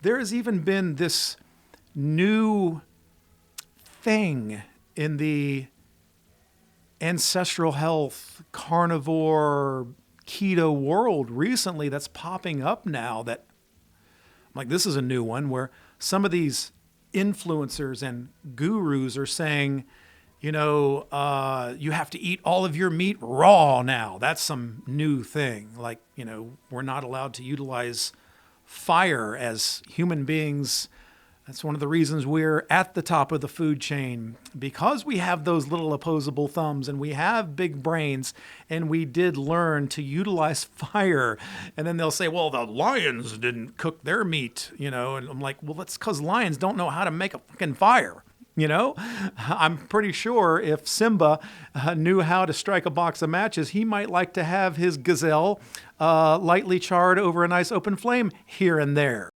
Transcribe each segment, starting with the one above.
there's even been this new thing in the ancestral health, carnivore, keto world recently that's popping up now that, like, this is a new one where some of these influencers and gurus are saying, you have to eat all of your meat raw now. That's some new thing. Like, we're not allowed to utilize fire as human beings. That's one of the reasons we're at the top of the food chain, because we have those little opposable thumbs and we have big brains, and we did learn to utilize fire. And then they'll say, well, the lions didn't cook their meat, and I'm like, well, that's because lions don't know how to make a fucking fire. I'm pretty sure if Simba knew how to strike a box of matches, he might like to have his gazelle lightly charred over a nice open flame here and there.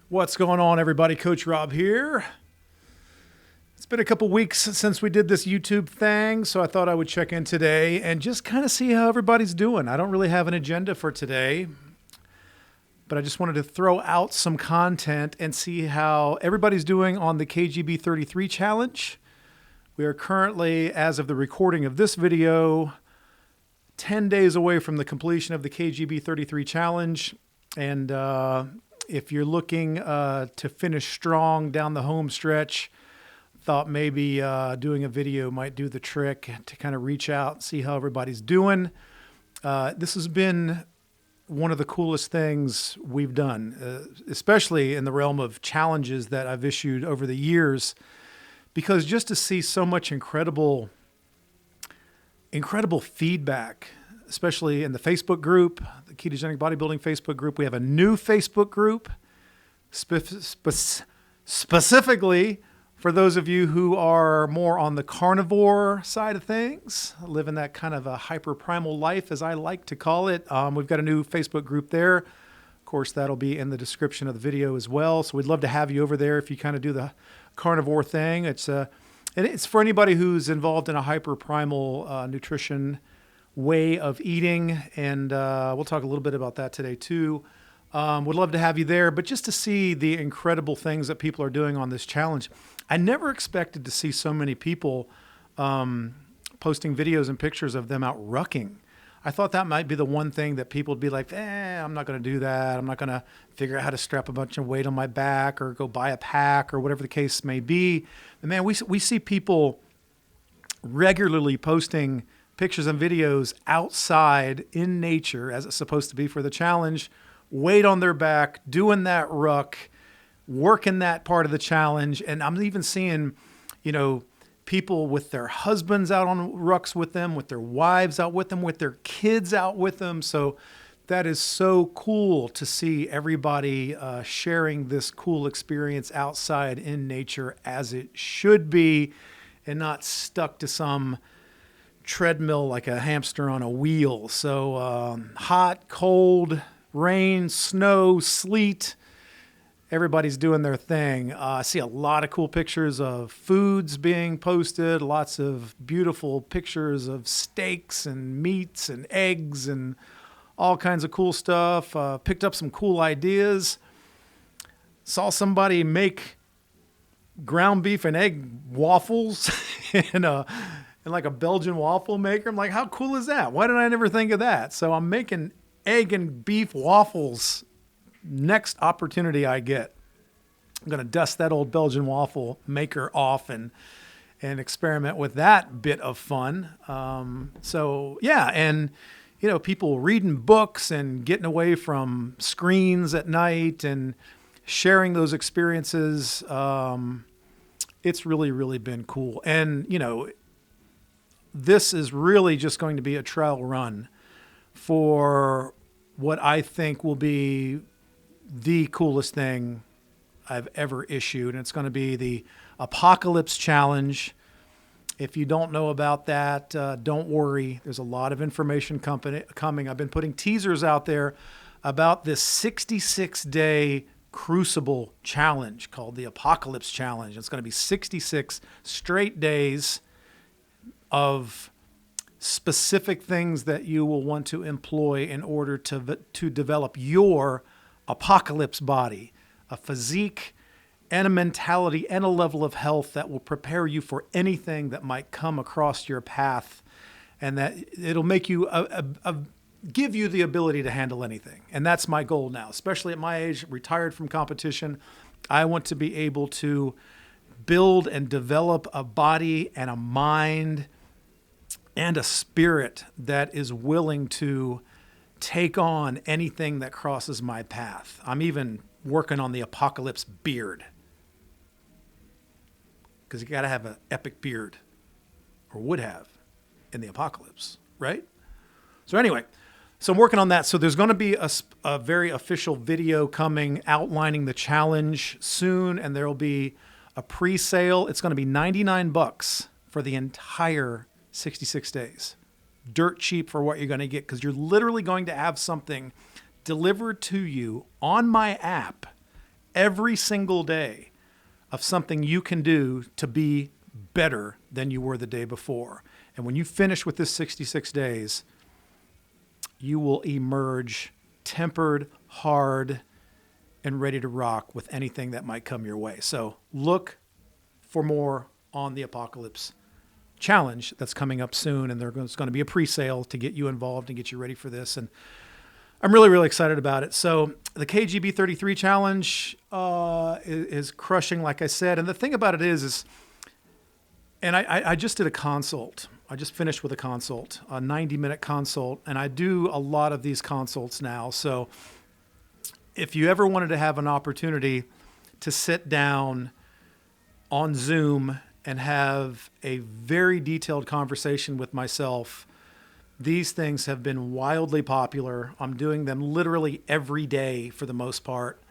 What's going on, everybody? Coach Rob here. It's been a couple weeks since we did this YouTube thing, so I thought I would check in today and just kind of see how everybody's doing. I don't really have an agenda for today, but I just wanted to throw out some content and see how everybody's doing on the KGB 33 challenge. We are currently, as of the recording of this video, 10 days away from the completion of the KGB 33 challenge. And if you're looking to finish strong down the home stretch, thought maybe doing a video might do the trick to kind of reach out and see how everybody's doing. This has been one of the coolest things we've done, especially in the realm of challenges that I've issued over the years, because just to see so much incredible feedback, especially in the Facebook group, the Ketogenic Bodybuilding Facebook group. We have a new Facebook group specifically for those of you who are more on the carnivore side of things, living that kind of a hyperprimal life, as I like to call it. We've got a new Facebook group there. Of course, that'll be in the description of the video as well. So we'd love to have you over there if you kind of do the carnivore thing. It's for anybody who's involved in a hyperprimal nutrition way of eating, and we'll talk a little bit about that today too. Would love to have you there, but just to see the incredible things that people are doing on this challenge. I never expected to see so many people posting videos and pictures of them out rucking. I thought that might be the one thing that people would be like, I'm not going to do that. I'm not going to figure out how to strap a bunch of weight on my back or go buy a pack or whatever the case may be. But man, we see people regularly posting pictures and videos outside in nature, as it's supposed to be for the challenge, weight on their back, doing that ruck, working that part of the challenge. And I'm even seeing, people with their husbands out on rucks with them, with their wives out with them, with their kids out with them. So that is so cool to see everybody sharing this cool experience outside in nature as it should be, and not stuck to some treadmill like a hamster on a wheel. So hot, cold, rain, snow, sleet, everybody's doing their thing. I see a lot of cool pictures of foods being posted, lots of beautiful pictures of steaks and meats and eggs and all kinds of cool stuff. Picked up some cool ideas. Saw somebody make ground beef and egg waffles in like a Belgian waffle maker. I'm like, how cool is that? Why did I never think of that? So I'm making egg and beef waffles next opportunity I get. I'm going to dust that old Belgian waffle maker off and experiment with that bit of fun. So yeah, and people reading books and getting away from screens at night and sharing those experiences. It's really, really been cool. And, this is really just going to be a trial run for what I think will be the coolest thing I've ever issued. And it's going to be the Apocalypse Challenge. If you don't know about that, don't worry. There's a lot of information coming. I've been putting teasers out there about this 66-day crucible challenge called the Apocalypse Challenge. It's going to be 66 straight days of specific things that you will want to employ in order to develop your apocalypse body, a physique and a mentality and a level of health that will prepare you for anything that might come across your path, and that it'll make you give you the ability to handle anything. And that's my goal now, especially at my age, retired from competition. I want to be able to build and develop a body and a mind and a spirit that is willing to take on anything that crosses my path. I'm even working on the apocalypse beard, because you got to have an epic beard, or would have, in the apocalypse, right? So anyway, so I'm working on that. So there's going to be a very official video coming outlining the challenge soon, and there will be a pre-sale. It's going to be $99 for the entire 66 days. Dirt cheap for what you're going to get, because you're literally going to have something delivered to you on my app every single day of something you can do to be better than you were the day before. And when you finish with this 66 days, you will emerge tempered, hard, and ready to rock with anything that might come your way. So look for more on the Apocalypse Challenge that's coming up soon, and there's going to be a pre-sale to get you involved and get you ready for this. And I'm really, really excited about it. So the KGB 33 Challenge is crushing, like I said. And the thing about it is and I just did a consult. I just finished with a consult, a 90-minute consult, and I do a lot of these consults now. So if you ever wanted to have an opportunity to sit down on Zoom and have a very detailed conversation with myself, these things have been wildly popular. I'm doing them literally every day for the most part.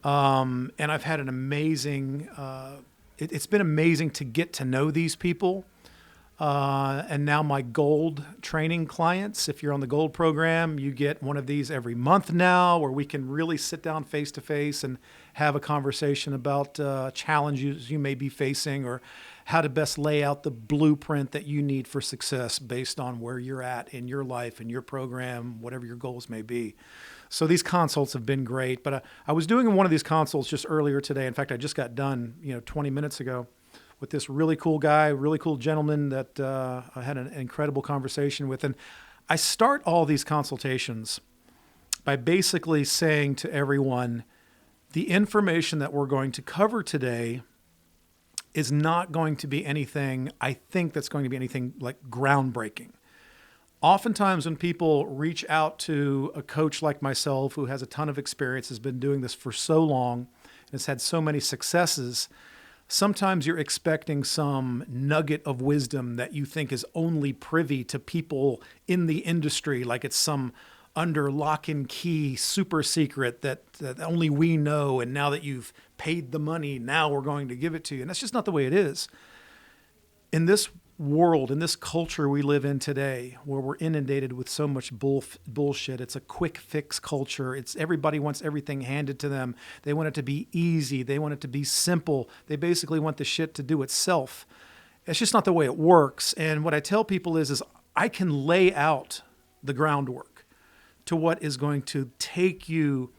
And I've had an amazing, it's been amazing to get to know these people. And now my gold training clients, if you're on the gold program, you get one of these every month now, where we can really sit down face to face and have a conversation about challenges you may be facing, or how to best lay out the blueprint that you need for success based on where you're at in your life and your program, whatever your goals may be. So these consults have been great. But I was doing one of these consults just earlier today. In fact, I just got done, 20 minutes ago, with this really cool guy, really cool gentleman that I had an incredible conversation with. And I start all these consultations by basically saying to everyone, the information that we're going to cover today is not going to be anything, I think that's going to be anything like groundbreaking. Oftentimes when people reach out to a coach like myself, who has a ton of experience, has been doing this for so long, and has had so many successes, sometimes you're expecting some nugget of wisdom that you think is only privy to people in the industry, like it's some under lock and key super secret that only we know, and now that you've paid the money, now we're going to give it to you. And that's just not the way it is. In this world, in this culture we live in today, where we're inundated with so much bullshit, it's a quick fix culture. It's everybody wants everything handed to them. They want it to be easy. They want it to be simple. They basically want the shit to do itself. It's just not the way it works. And what I tell people is I can lay out the groundwork to what is going to take you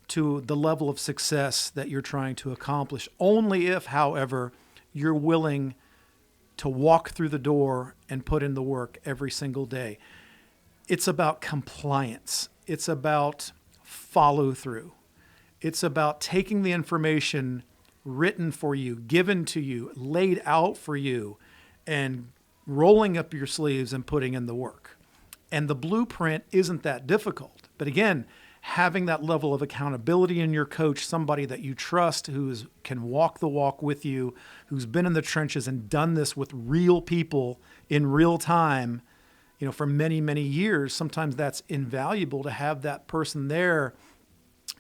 to the level of success that you're trying to accomplish. Only if, however, you're willing to walk through the door and put in the work every single day. It's about compliance. It's about follow through. It's about taking the information written for you, given to you, laid out for you, and rolling up your sleeves and putting in the work. And the blueprint isn't that difficult. But again, having that level of accountability in your coach, somebody that you trust, can walk the walk with you, who's been in the trenches and done this with real people in real time, for many, many years, sometimes that's invaluable to have that person there,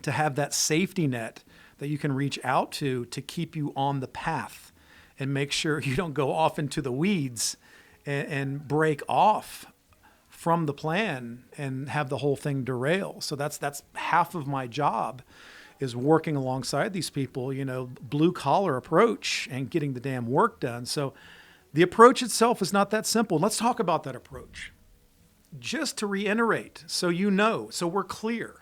to have that safety net that you can reach out to keep you on the path and make sure you don't go off into the weeds and break off from the plan and have the whole thing derail. So that's half of my job, is working alongside these people, blue collar approach and getting the damn work done. So the approach itself is not that simple. Let's talk about that approach. Just to reiterate, so so we're clear.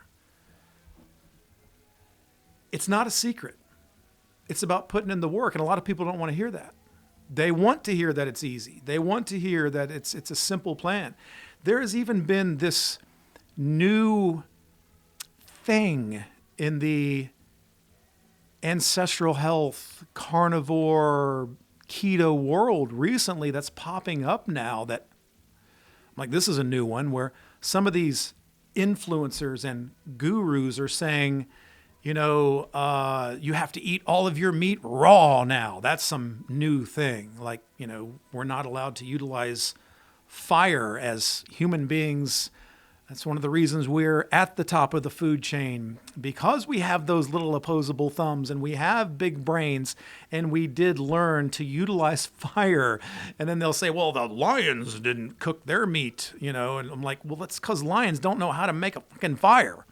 It's not a secret. It's about putting in the work. And a lot of people don't want to hear that. They want to hear that it's easy. They want to hear that it's a simple plan. There has even been this new thing in the ancestral health, carnivore, keto world recently that's popping up now that, like, this is a new one where some of these influencers and gurus are saying, you have to eat all of your meat raw now. That's some new thing. Like, we're not allowed to utilize fire as human beings. That's one of the reasons we're at the top of the food chain, because we have those little opposable thumbs and we have big brains, and we did learn to utilize fire. And then they'll say, well, the lions didn't cook their meat, and I'm like, well, that's because lions don't know how to make a fucking fire.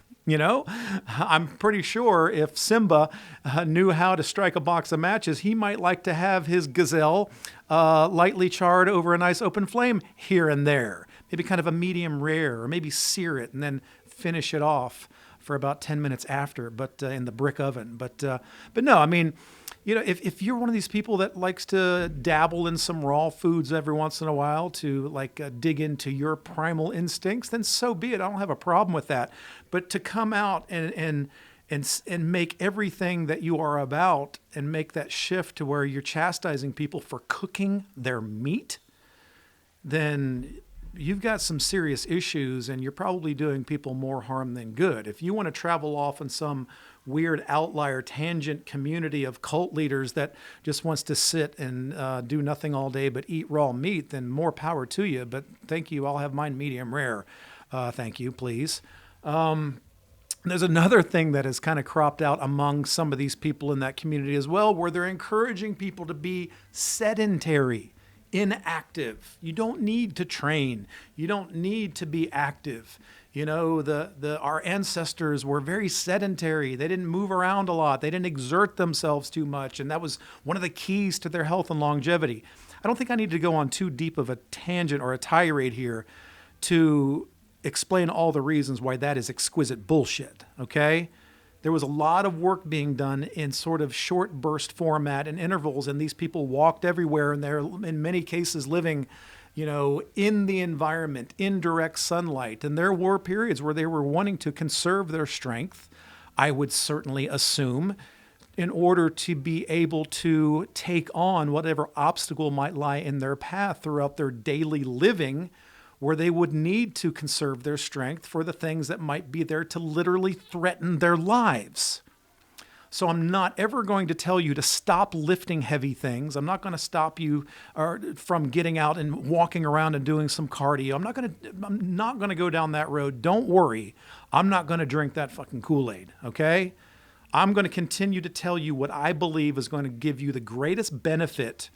I'm pretty sure if Simba knew how to strike a box of matches, he might like to have his gazelle lightly charred over a nice open flame here and there. Maybe kind of a medium rare, or maybe sear it and then finish it off for about 10 minutes after, but in the brick oven. But no, I mean, if you're one of these people that likes to dabble in some raw foods every once in a while to dig into your primal instincts, then so be it. I don't have a problem with that. But to come out and make everything that you are about and make that shift to where you're chastising people for cooking their meat, then you've got some serious issues, and you're probably doing people more harm than good. If you want to travel off in some weird outlier tangent community of cult leaders that just wants to sit and do nothing all day but eat raw meat, then more power to you. But thank you. I'll have mine medium rare. Thank you, please. There's another thing that has kind of cropped out among some of these people in that community as well, where they're encouraging people to be sedentary, inactive. You don't need to train. You don't need to be active. Our ancestors were very sedentary. They didn't move around a lot. They didn't exert themselves too much. And that was one of the keys to their health and longevity. I don't think I need to go on too deep of a tangent or a tirade here to explain all the reasons why that is exquisite bullshit, okay? There was a lot of work being done in sort of short burst format and intervals, and these people walked everywhere, and they're in many cases living, in the environment, in direct sunlight. And there were periods where they were wanting to conserve their strength, I would certainly assume, in order to be able to take on whatever obstacle might lie in their path throughout their daily living, where they would need to conserve their strength for the things that might be there to literally threaten their lives. So I'm not ever going to tell you to stop lifting heavy things. I'm not going to stop you from getting out and walking around and doing some cardio. I'm not going to go down that road. Don't worry. I'm not going to drink that fucking Kool-Aid, okay? I'm going to continue to tell you what I believe is going to give you the greatest benefit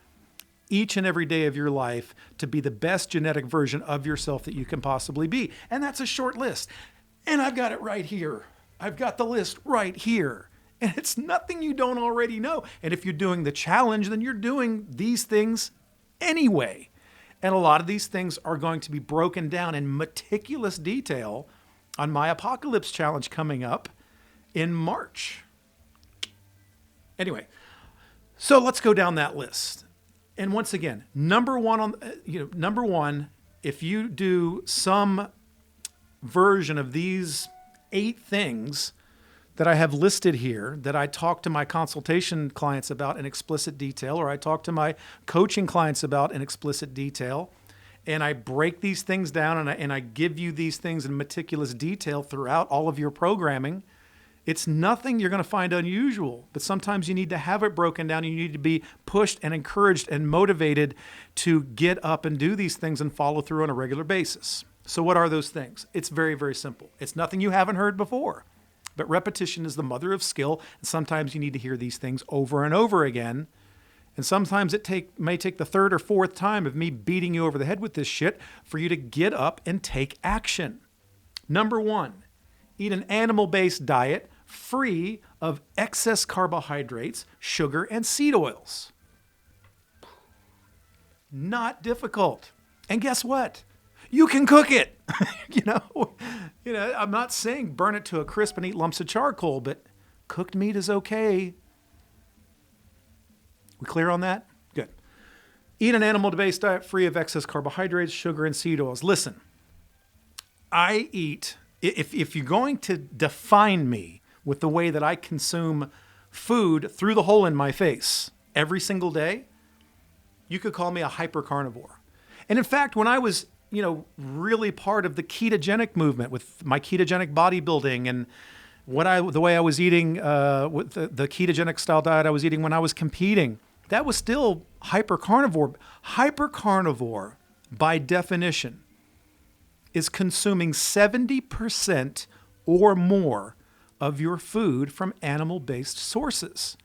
each and every day of your life to be the best genetic version of yourself that you can possibly be. And that's a short list. And I've got it right here. I've got the list right here. And it's nothing you don't already know. And if you're doing the challenge, then you're doing these things anyway. And a lot of these things are going to be broken down in meticulous detail on my Apocalypse Challenge coming up in March. Anyway, so let's go down that list. And once again, number one, if you do some version of these 8 things that I have listed here, that I talk to my consultation clients about in explicit detail, or I talk to my coaching clients about in explicit detail, and I break these things down and I give you these things in meticulous detail throughout all of your programming, it's nothing you're going to find unusual, but sometimes you need to have it broken down. You need to be pushed and encouraged and motivated to get up and do these things and follow through on a regular basis. So what are those things? It's very, very simple. It's nothing you haven't heard before, but repetition is the mother of skill. And sometimes you need to hear these things over and over again. And sometimes may take the third or fourth time of me beating you over the head with this shit for you to get up and take action. Number 1, eat an animal-based diet free of excess carbohydrates, sugar, and seed oils. Not difficult. And guess what? You can cook it. you know, I'm not saying burn it to a crisp and eat lumps of charcoal, but cooked meat is okay. We clear on that? Good. Eat an animal-based diet free of excess carbohydrates, sugar, and seed oils. Listen, I eat, if you're going to define me with the way that I consume food through the hole in my face every single day, you could call me a hypercarnivore. And in fact, when I was, really part of the ketogenic movement with my ketogenic bodybuilding and the way I was eating with the ketogenic style diet I was eating when I was competing, that was still hypercarnivore. Hypercarnivore, by definition, is consuming 70% or more of your food from animal-based sources.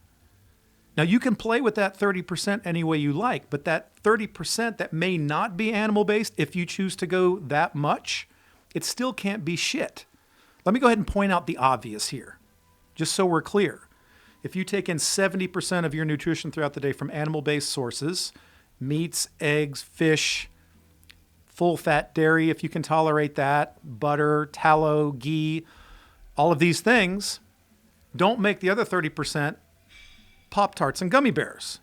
Now, you can play with that 30% any way you like, but that 30% that may not be animal-based, if you choose to go that much, it still can't be shit. Let me go ahead and point out the obvious here, just so we're clear. If you take in 70% of your nutrition throughout the day from animal-based sources, meats, eggs, fish, full-fat dairy, if you can tolerate that, butter, tallow, ghee, all of these things, don't make the other 30% Pop-Tarts and gummy bears.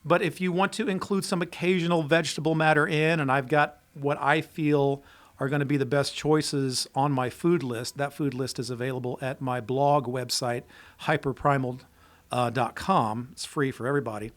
But if you want to include some occasional vegetable matter in, and I've got what I feel are going to be the best choices on my food list, that food list is available at my blog website, hyperprimal.com. It's free for everybody.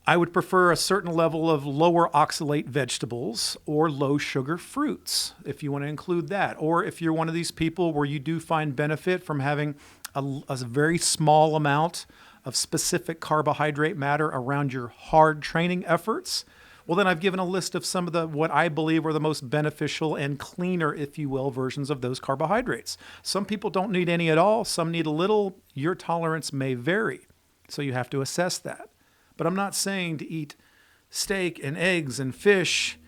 I would prefer a certain level of lower oxalate vegetables or low sugar fruits, if you want to include that. Or if you're one of these people where you do find benefit from having a very small amount of specific carbohydrate matter around your hard training efforts, well, then I've given a list of some of what I believe are the most beneficial and cleaner, if you will, versions of those carbohydrates. Some people don't need any at all. Some need a little. Your tolerance may vary. So you have to assess that. But I'm not saying to eat steak and eggs and fish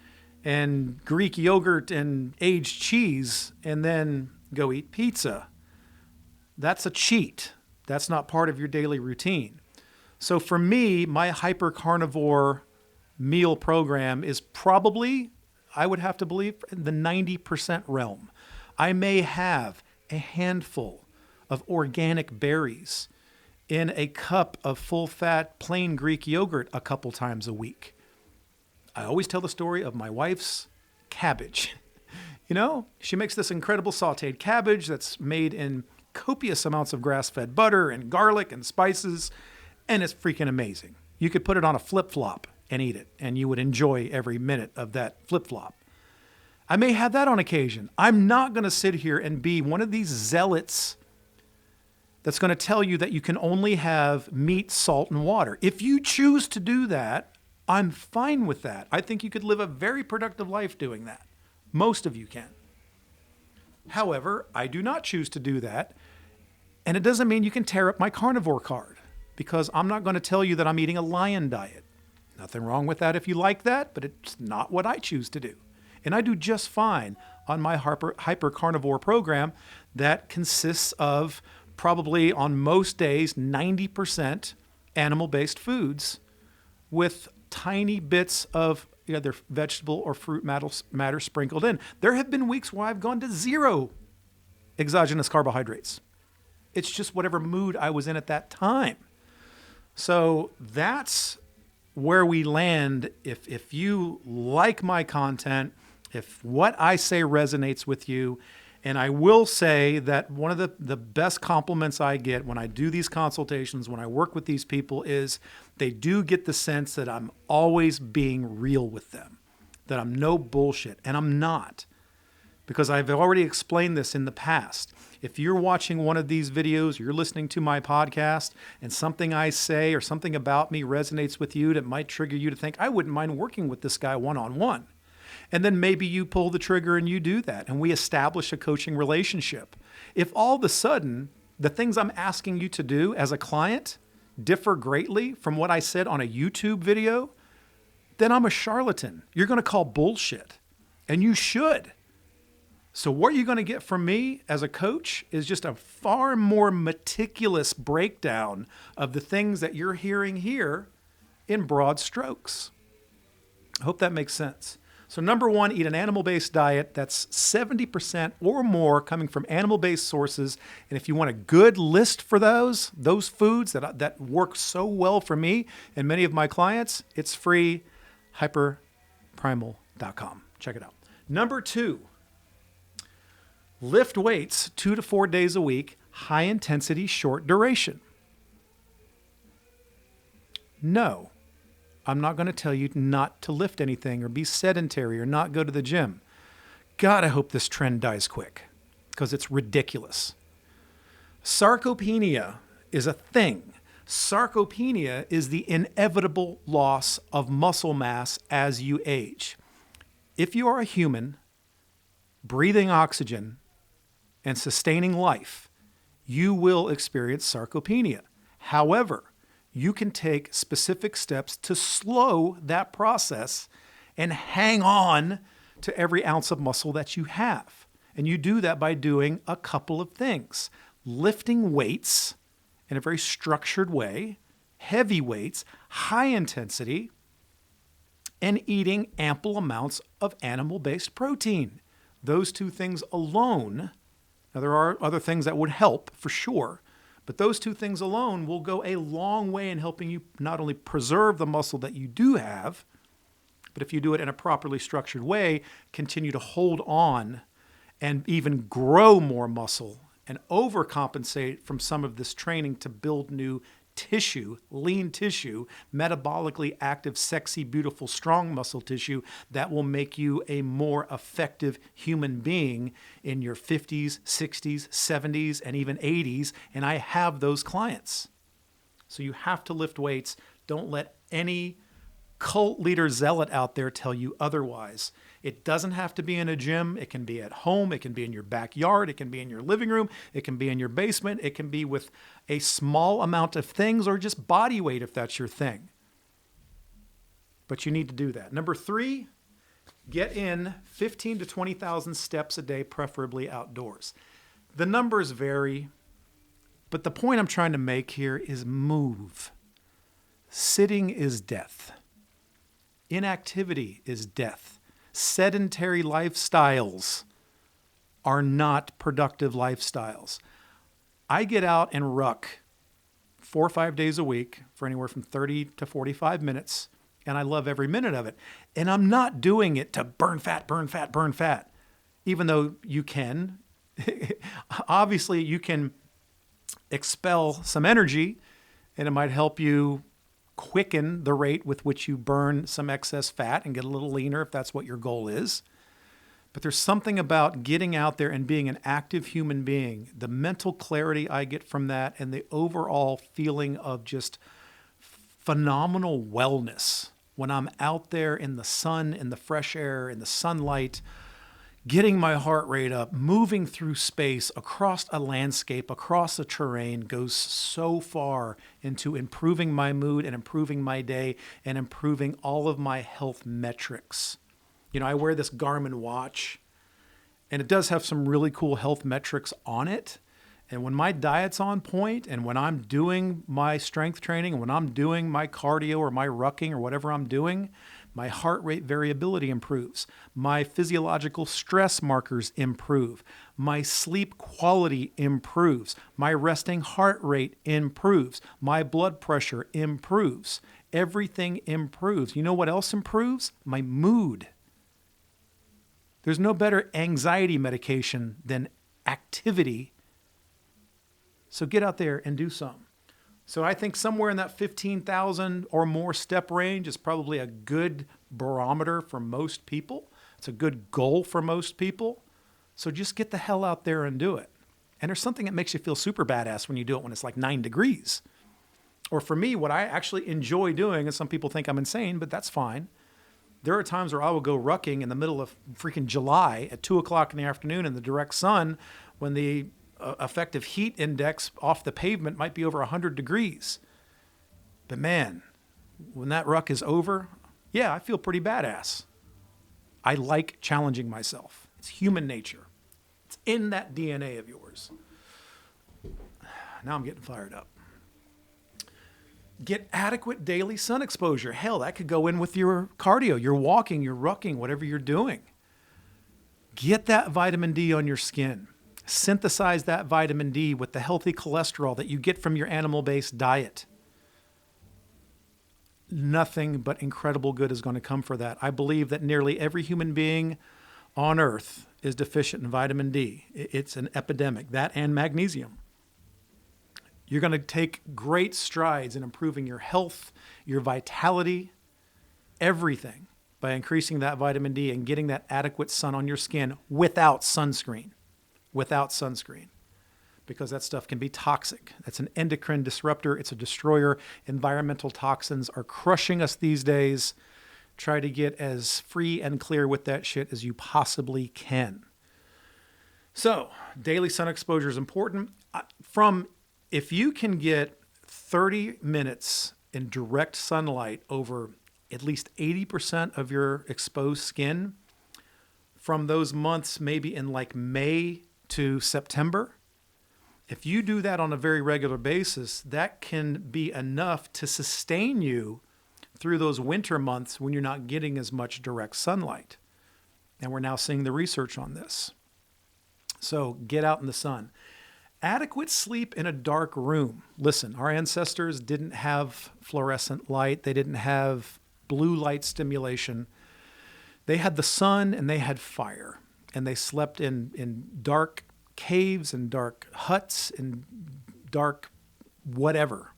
and Greek yogurt and aged cheese and then go eat pizza. That's a cheat. That's not part of your daily routine. So for me, my hypercarnivore meal program is probably, I would have to believe, in the 90% realm. I may have a handful of organic berries in a cup of full-fat plain Greek yogurt a couple times a week. I always tell the story of my wife's cabbage. She makes this incredible sautéed cabbage that's made in copious amounts of grass-fed butter and garlic and spices, and it's freaking amazing. You could put it on a flip-flop and eat it, and you would enjoy every minute of that flip-flop. I may have that on occasion. I'm not going to sit here and be one of these zealots that's going to tell you that you can only have meat, salt, and water. If you choose to do that, I'm fine with that. I think you could live a very productive life doing that. Most of you can. However, I do not choose to do that, and it doesn't mean you can tear up my carnivore card, because I'm not going to tell you that I'm eating a lion diet. Nothing wrong with that if you like that, but it's not what I choose to do. And I do just fine on my hypercarnivore program that consists of probably on most days 90% animal-based foods with tiny bits of either vegetable or fruit matter sprinkled in. There have been weeks where I've gone to 0 exogenous carbohydrates. It's just whatever mood I was in at that time. So that's where we land. If you like my content, if what I say resonates with you, and I will say that one of the best compliments I get when I do these consultations, when I work with these people, is they do get the sense that I'm always being real with them, that I'm no bullshit, and I'm not. Because I've already explained this in the past. If you're watching one of these videos, you're listening to my podcast, and something I say or something about me resonates with you that might trigger you to think, I wouldn't mind working with this guy one-on-one. And then maybe you pull the trigger and you do that, and we establish a coaching relationship. If all of a sudden the things I'm asking you to do as a client differ greatly from what I said on a YouTube video, then I'm a charlatan. You're going to call bullshit, and you should. So what you're going to get from me as a coach is just a far more meticulous breakdown of the things that you're hearing here in broad strokes. I hope that makes sense. So number one, eat an animal-based diet that's 70% or more coming from animal-based sources. And if you want a good list for those foods that work so well for me and many of my clients, it's free, hyperprimal.com. Check it out. Number two, lift weights 2 to 4 days a week, high intensity, short duration. No. I'm not going to tell you not to lift anything or be sedentary or not go to the gym. God, I hope this trend dies quick because it's ridiculous. Sarcopenia is a thing. Sarcopenia is the inevitable loss of muscle mass as you age. If you are a human breathing oxygen and sustaining life, you will experience sarcopenia. However, you can take specific steps to slow that process and hang on to every ounce of muscle that you have. And you do that by doing a couple of things. Lifting weights in a very structured way, heavy weights, high intensity, and eating ample amounts of animal-based protein. Those two things alone, now there are other things that would help for sure, but those two things alone will go a long way in helping you not only preserve the muscle that you do have, but if you do it in a properly structured way, continue to hold on and even grow more muscle and overcompensate from some of this training to build new tissue, lean tissue, metabolically active, sexy, beautiful, strong muscle tissue that will make you a more effective human being in your 50s, 60s, 70s, and even 80s. And I have those clients. So you have to lift weights. Don't let any cult leader zealot out there tell you otherwise. It doesn't have to be in a gym. It can be at home. It can be in your backyard. It can be in your living room. It can be in your basement. It can be with a small amount of things or just body weight if that's your thing. But you need to do that. Number three, get in 15 to 20,000 steps a day, preferably outdoors. The numbers vary, but the point I'm trying to make here is move. Sitting is death. Inactivity is death. Sedentary lifestyles are not productive lifestyles. I get out and ruck 4 or 5 days a week for anywhere from 30 to 45 minutes, and I love every minute of it. And I'm not doing it to burn fat, burn fat, burn fat, even though you can. Obviously, you can expel some energy, and it might help you quicken the rate with which you burn some excess fat and get a little leaner if that's what your goal is. But there's something about getting out there and being an active human being, the mental clarity I get from that and the overall feeling of just phenomenal wellness when I'm out there in the sun, in the fresh air, in the sunlight, getting my heart rate up, moving through space, across a landscape, across a terrain goes so far into improving my mood and improving my day and improving all of my health metrics. You know, I wear this Garmin watch and it does have some really cool health metrics on it. And when my diet's on point and when I'm doing my strength training and when I'm doing my cardio or my rucking or whatever I'm doing, my heart rate variability improves. My physiological stress markers improve. My sleep quality improves. My resting heart rate improves. My blood pressure improves. Everything improves. You know what else improves? My mood. There's no better anxiety medication than activity. So get out there and do some. So I think somewhere in that 15,000 or more step range is probably a good barometer for most people. It's a good goal for most people. So just get the hell out there and do it. And there's something that makes you feel super badass when you do it when it's like 9 degrees. Or for me, what I actually enjoy doing, and some people think I'm insane, but that's fine. There are times where I will go rucking in the middle of freaking July at 2 o'clock in the afternoon in the direct sun when the effective heat index off the pavement might be over 100 degrees. But man, when that ruck is over, yeah, I feel pretty badass. I like challenging myself. It's human nature. It's in that DNA of yours. Now I'm getting fired up. Get adequate daily sun exposure. Hell, that could go in with your cardio, your walking, your rucking, whatever you're doing. Get that vitamin D on your skin. Synthesize that vitamin D with the healthy cholesterol that you get from your animal-based diet. Nothing but incredible good is going to come for that. I believe that nearly every human being on Earth is deficient in vitamin D. It's an epidemic, that and magnesium. You're going to take great strides in improving your health, your vitality, everything by increasing that vitamin D and getting that adequate sun on your skin without sunscreen. Without sunscreen. Because that stuff can be toxic. That's an endocrine disruptor. It's a destroyer. Environmental toxins are crushing us these days. Try to get as free and clear with that shit as you possibly can. So, daily sun exposure is important. If you can get 30 minutes in direct sunlight over at least 80% of your exposed skin from those months, maybe in like May to September, if you do that on a very regular basis, that can be enough to sustain you through those winter months when you're not getting as much direct sunlight. And we're now seeing the research on this. So get out in the sun. Adequate sleep in a dark room. Listen, our ancestors didn't have fluorescent light. They didn't have blue light stimulation. They had the sun and they had fire. And they slept in dark caves and dark huts and dark whatever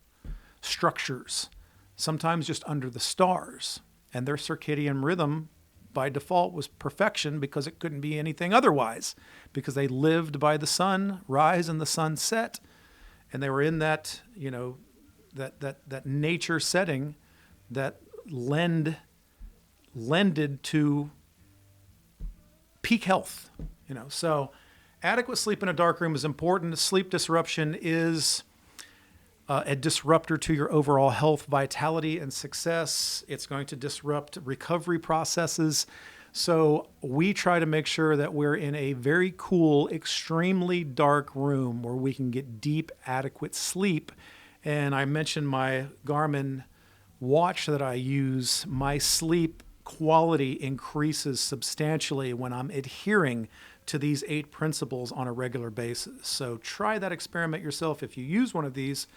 structures, sometimes just under the stars. And their circadian rhythm by default was perfection because it couldn't be anything otherwise, because they lived by the sun rise and the sun set, and they were in that, that nature setting that lended to peak health, So adequate sleep in a dark room is important. Sleep disruption is a disruptor to your overall health, vitality, and success. It's going to disrupt recovery processes. So we try to make sure that we're in a very cool, extremely dark room where we can get deep, adequate sleep. And I mentioned my Garmin watch that I use. My sleep quality increases substantially when I'm adhering to these 8 principles on a regular basis. So try that experiment yourself if you use one of these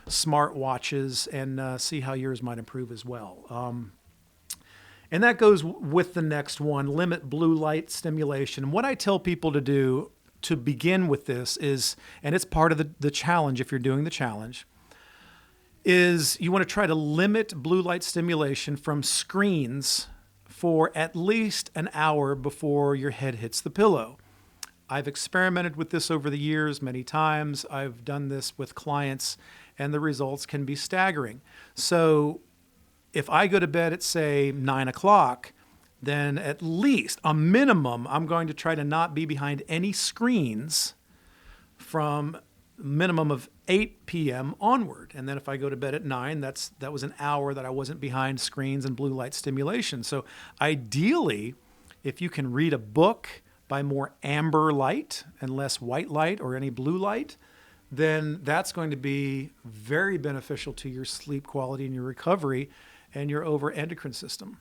smart watches and see how yours might improve as well. And that goes with the next one, limit blue light stimulation. What I tell people to do to begin with this is, and it's part of the challenge if you're doing the challenge, is you want to try to limit blue light stimulation from screens for at least an hour before your head hits the pillow. I've experimented with this over the years many times. I've done this with clients, and the results can be staggering. So if I go to bed at, say, 9 o'clock, then at least a minimum, I'm going to try to not be behind any screens from a minimum of 8 p.m. onward. And then if I go to bed at 9, that was an hour that I wasn't behind screens and blue light stimulation. So ideally, if you can read a book by more amber light and less white light or any blue light, then that's going to be very beneficial to your sleep quality and your recovery and your endocrine system.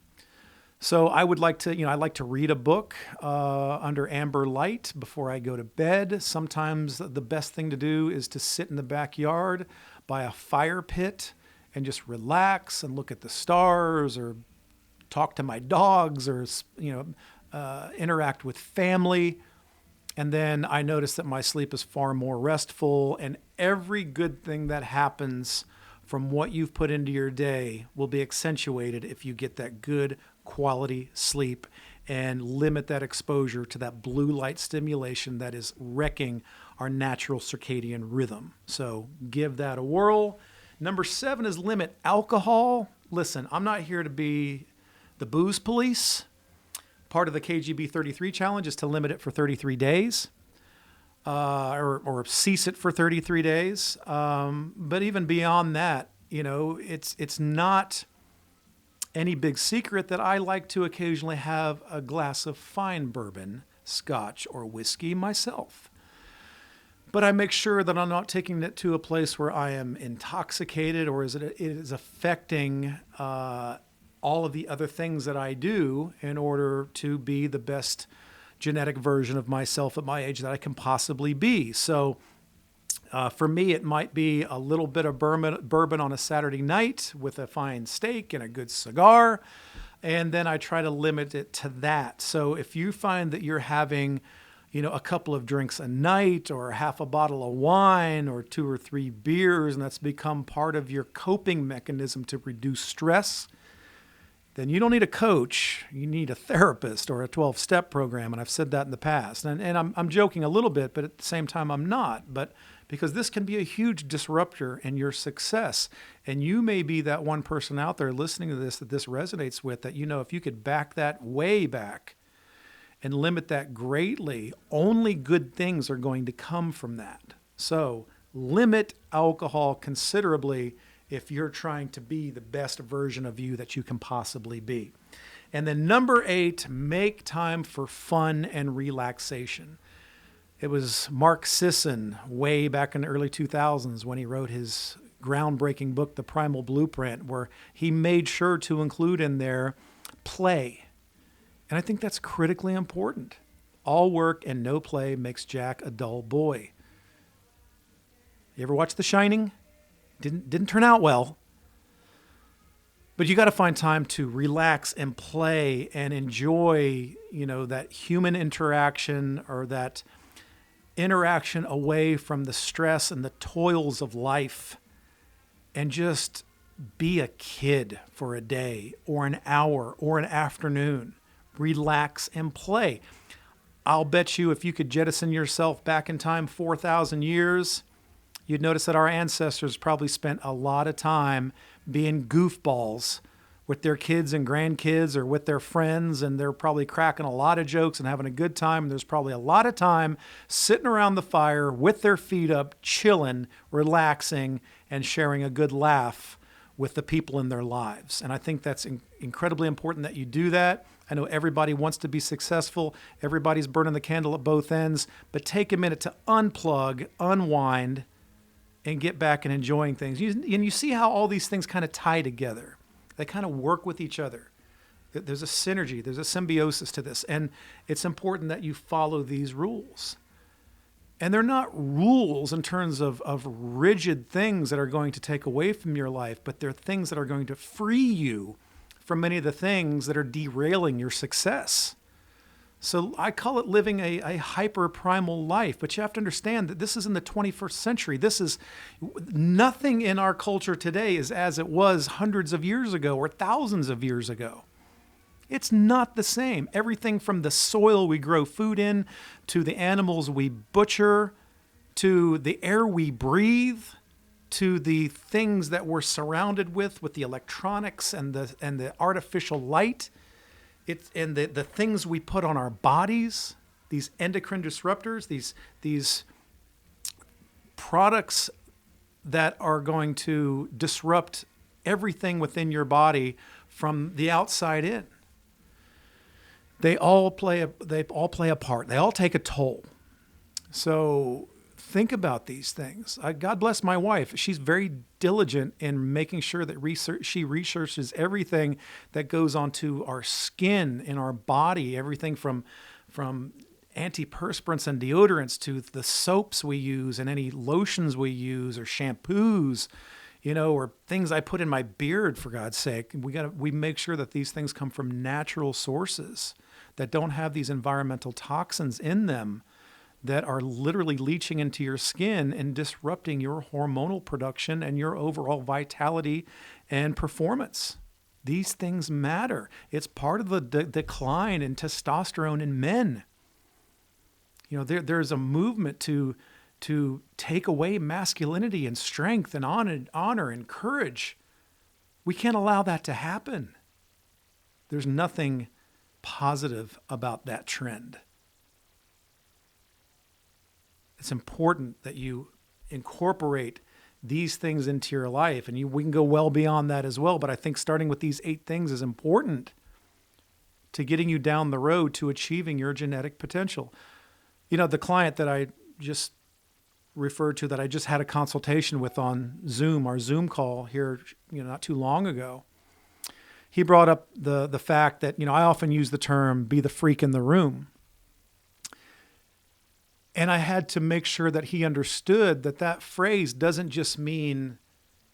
So I would like to, I like to read a book under amber light before I go to bed. Sometimes the best thing to do is to sit in the backyard by a fire pit and just relax and look at the stars or talk to my dogs or, interact with family. And then I notice that my sleep is far more restful, and every good thing that happens from what you've put into your day will be accentuated if you get that good quality sleep and limit that exposure to that blue light stimulation that is wrecking our natural circadian rhythm. So give that a whirl. Number 7 is limit alcohol. Listen, I'm not here to be the booze police. Part of the KGB 33 challenge is to limit it for 33 days or cease it for 33 days. But even beyond that, it's not any big secret that I like to occasionally have a glass of fine bourbon, scotch, or whiskey myself. But I make sure that I'm not taking it to a place where I am intoxicated or it is affecting all of the other things that I do in order to be the best genetic version of myself at my age that I can possibly be. So for me, it might be a little bit of bourbon on a Saturday night with a fine steak and a good cigar. And then I try to limit it to that. So if you find that you're having, a couple of drinks a night or half a bottle of wine or 2 or 3 beers, and that's become part of your coping mechanism to reduce stress, then you don't need a coach. You need a therapist or a 12-step program. And I've said that in the past. And I'm joking a little bit, but at the same time, I'm not. But because this can be a huge disruptor in your success. And you may be that one person out there listening to this that this resonates with, that, if you could back that way back and limit that greatly, only good things are going to come from that. So limit alcohol considerably if you're trying to be the best version of you that you can possibly be. And then number 8, make time for fun and relaxation. It was Mark Sisson way back in the early 2000s when he wrote his groundbreaking book, The Primal Blueprint, where he made sure to include in there play. And I think that's critically important. All work and no play makes Jack a dull boy. You ever watch The Shining? Didn't turn out well. But you got to find time to relax and play and enjoy, that human interaction or that interaction away from the stress and the toils of life, and just be a kid for a day or an hour or an afternoon. Relax and play. I'll bet you if you could jettison yourself back in time 4,000 years, you'd notice that our ancestors probably spent a lot of time being goofballs with their kids and grandkids or with their friends, and they're probably cracking a lot of jokes and having a good time. And there's probably a lot of time sitting around the fire with their feet up, chilling, relaxing, and sharing a good laugh with the people in their lives. And I think that's incredibly important that you do that. I know everybody wants to be successful. Everybody's burning the candle at both ends, but take a minute to unplug, unwind, and get back and enjoying things. And you see how all these things kind of tie together. They kind of work with each other. There's a synergy, there's a symbiosis to this. And it's important that you follow these rules. And they're not rules in terms of rigid things that are going to take away from your life, but they're things that are going to free you from many of the things that are derailing your success. So I call it living a hyper-primal life, but you have to understand that this is in the 21st century. Nothing in our culture today is as it was hundreds of years ago or thousands of years ago. It's not the same. Everything from the soil we grow food in, to the animals we butcher, to the air we breathe, to the things that we're surrounded with the electronics and the artificial light. And the things we put on our bodies, these endocrine disruptors, these products that are going to disrupt everything within your body from the outside in. They all play a part. They all take a toll. So think about these things. God bless my wife. She's very diligent in making sure that she researches everything that goes onto our skin and our body, everything from antiperspirants and deodorants to the soaps we use and any lotions we use or shampoos, or things I put in my beard, for God's sake. We make sure that these things come from natural sources that don't have these environmental toxins in them that are literally leaching into your skin and disrupting your hormonal production and your overall vitality and performance. These things matter. It's part of the decline in testosterone in men. There's a movement to take away masculinity and strength and honor and courage. We can't allow that to happen. There's nothing positive about that trend. It's important that you incorporate these things into your life. And we can go well beyond that as well. But I think starting with these 8 things is important to getting you down the road to achieving your genetic potential. The client that I just referred to, that I just had a consultation with on Zoom, our Zoom call here, not too long ago, he brought up the fact that, I often use the term, be the freak in the room. And I had to make sure that he understood that phrase doesn't just mean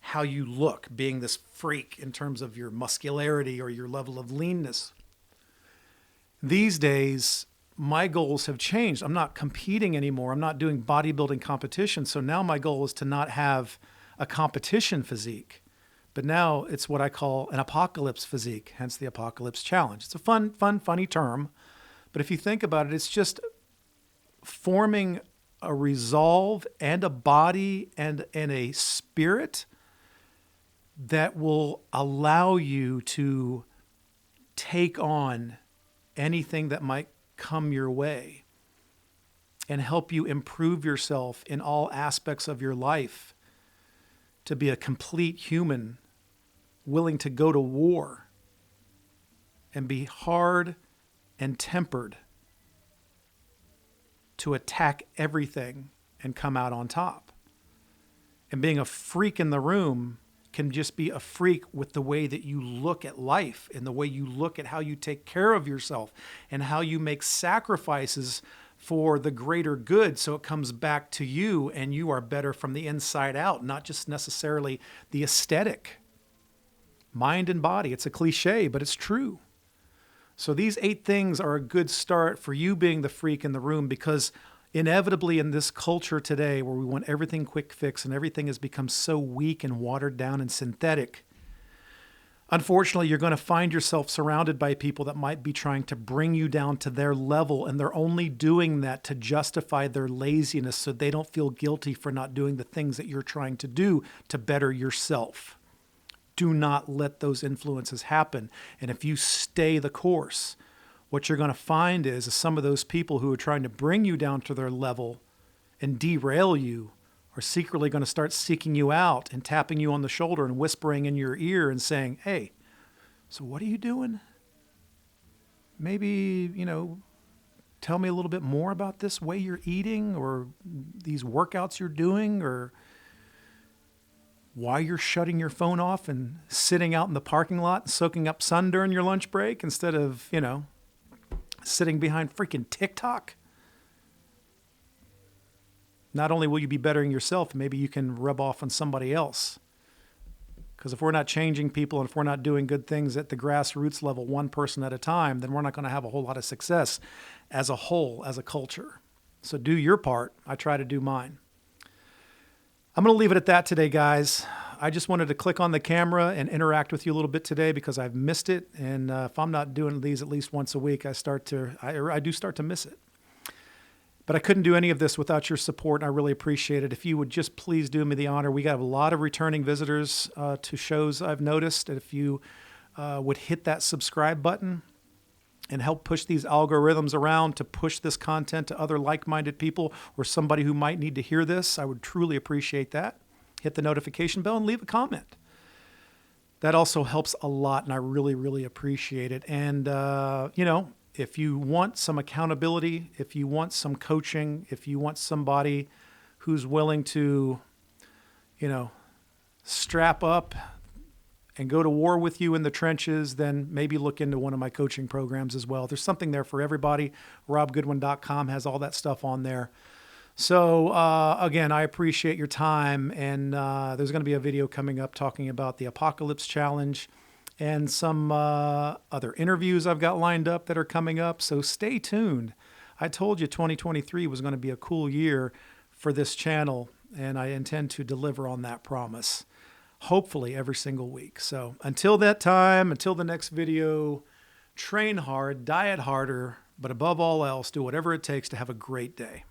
how you look, being this freak in terms of your muscularity or your level of leanness. These days, my goals have changed. I'm not competing anymore. I'm not doing bodybuilding competition. So now my goal is to not have a competition physique, but now it's what I call an apocalypse physique, hence the apocalypse challenge. It's a funny term, but if you think about it, it's just forming a resolve and a body and a spirit that will allow you to take on anything that might come your way and help you improve yourself in all aspects of your life to be a complete human, willing to go to war and be hard and tempered to attack everything and come out on top. And being a freak in the room can just be a freak with the way that you look at life and the way you look at how you take care of yourself and how you make sacrifices for the greater good, so it comes back to you and you are better from the inside out, not just necessarily the aesthetic. Mind and body, it's a cliche, but it's true. So these 8 things are a good start for you being the freak in the room, because inevitably in this culture today where we want everything quick fix and everything has become so weak and watered down and synthetic, unfortunately, you're going to find yourself surrounded by people that might be trying to bring you down to their level, and they're only doing that to justify their laziness so they don't feel guilty for not doing the things that you're trying to do to better yourself. Do not let those influences happen. And if you stay the course, what you're going to find is some of those people who are trying to bring you down to their level and derail you are secretly going to start seeking you out and tapping you on the shoulder and whispering in your ear and saying, hey, so what are you doing? Maybe, tell me a little bit more about this way you're eating or these workouts you're doing, or why you're shutting your phone off and sitting out in the parking lot and soaking up sun during your lunch break instead of, sitting behind freaking TikTok. Not only will you be bettering yourself, maybe you can rub off on somebody else. Because if we're not changing people and if we're not doing good things at the grassroots level, one person at a time, then we're not going to have a whole lot of success as a whole, as a culture. So do your part. I try to do mine. I'm going to leave it at that today, guys. I just wanted to click on the camera and interact with you a little bit today because I've missed it. And if I'm not doing these at least once a week, I do start to miss it. But I couldn't do any of this without your support, and I really appreciate it. If you would just please do me the honor. We got a lot of returning visitors to shows, I've noticed. If you would hit that subscribe button and help push these algorithms around to push this content to other like-minded people or somebody who might need to hear this, I would truly appreciate that. Hit the notification bell and leave a comment. That also helps a lot, and I really, really appreciate it. And, if you want some accountability, if you want some coaching, if you want somebody who's willing to, strap up and go to war with you in the trenches, then maybe look into one of my coaching programs as well. There's something there for everybody. RobGoodwin.com has all that stuff on there. So again, I appreciate your time, and there's going to be a video coming up talking about the Apocalypse Challenge and some other interviews I've got lined up that are coming up. So stay tuned. I told you 2023 was going to be a cool year for this channel, and I intend to deliver on that promise, hopefully every single week. So until that time, until the next video, train hard, diet harder, but above all else, do whatever it takes to have a great day.